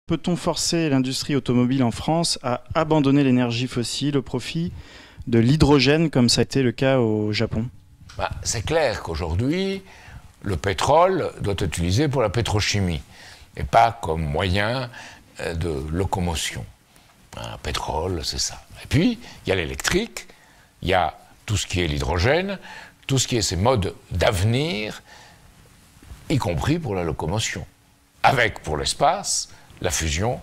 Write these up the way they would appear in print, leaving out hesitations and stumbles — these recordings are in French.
Peut-on forcer l'industrie automobile en France à abandonner l'énergie fossile au profit de l'hydrogène, comme ça a été le cas au Japon? C'est clair qu'aujourd'hui, le pétrole doit être utilisé pour la pétrochimie et pas comme moyen de locomotion. Pétrole, c'est ça. Et puis, il y a l'électrique, il y a tout ce qui est l'hydrogène, tout ce qui est ces modes d'avenir, y compris pour la locomotion. Avec, pour l'espace, la fusion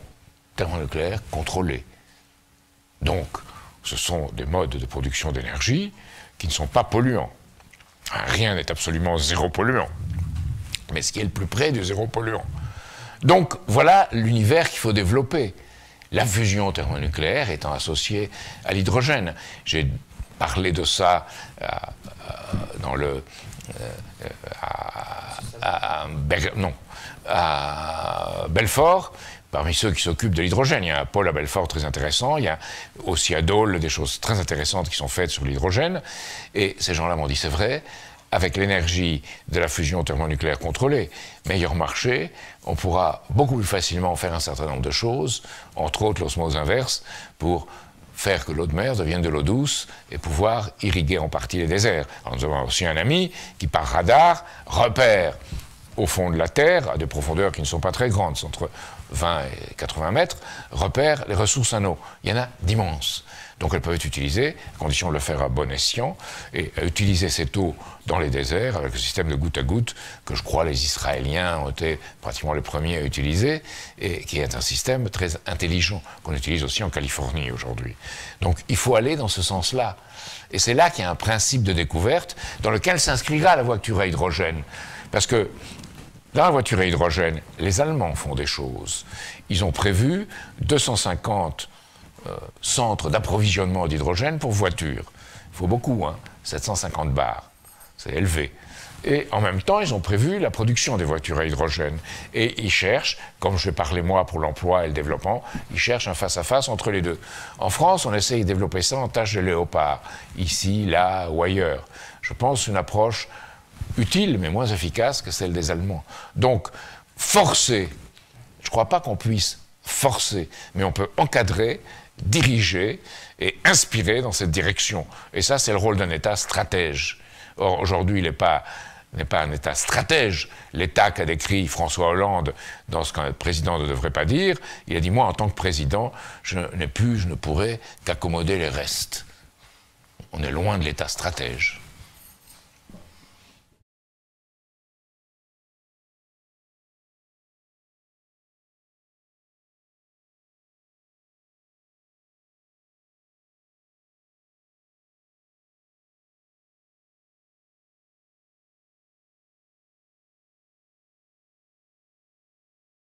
thermonucléaire contrôlée. Donc, ce sont des modes de production d'énergie qui ne sont pas polluants. Rien n'est absolument zéro polluant, mais ce qui est le plus près du zéro polluant. Donc, voilà l'univers qu'il faut développer. La fusion thermonucléaire étant associée à l'hydrogène. J'ai parlé de ça dans le... à Belfort, parmi ceux qui s'occupent de l'hydrogène. Il y a un pôle à Belfort très intéressant, il y a aussi à Dole des choses très intéressantes qui sont faites sur l'hydrogène, et ces gens-là m'ont dit, c'est vrai, avec l'énergie de la fusion thermonucléaire contrôlée, meilleur marché, on pourra beaucoup plus facilement faire un certain nombre de choses, entre autres l'osmose inverse, pour faire que l'eau de mer devienne de l'eau douce et pouvoir irriguer en partie les déserts. Alors nous avons aussi un ami qui, par radar, repère au fond de la Terre, à des profondeurs qui ne sont pas très grandes, c'est entre 20 et 80 mètres, repère les ressources en eau. Il y en a d'immenses. Donc elles peuvent être utilisées, à condition de le faire à bon escient, et à utiliser cette eau dans les déserts, avec le système de goutte à goutte, que je crois les Israéliens ont été pratiquement les premiers à utiliser, et qui est un système très intelligent, qu'on utilise aussi en Californie aujourd'hui. Donc il faut aller dans ce sens-là. Et c'est là qu'il y a un principe de découverte dans lequel s'inscrira la voiture à hydrogène. Parce que dans la voiture à hydrogène, les Allemands font des choses. Ils ont prévu 250 centres d'approvisionnement d'hydrogène pour voitures. Il faut beaucoup, 750 bars. C'est élevé. Et en même temps, ils ont prévu la production des voitures à hydrogène. Et ils cherchent, comme je vais parler moi pour l'emploi et le développement, ils cherchent un face-à-face entre les deux. En France, on essaye de développer ça en tâche de léopard, ici, là ou ailleurs. Je pense une approche utile, mais moins efficace que celle des Allemands. Donc, forcer, je ne crois pas qu'on puisse forcer, mais on peut encadrer, diriger et inspirer dans cette direction. Et ça, c'est le rôle d'un État stratège. Or, aujourd'hui, il n'est pas un État stratège. L'État qu'a décrit François Hollande dans ce qu'un président ne devrait pas dire, il a dit, moi, en tant que président, je ne pourrai qu'accommoder les restes. On est loin de l'État stratège.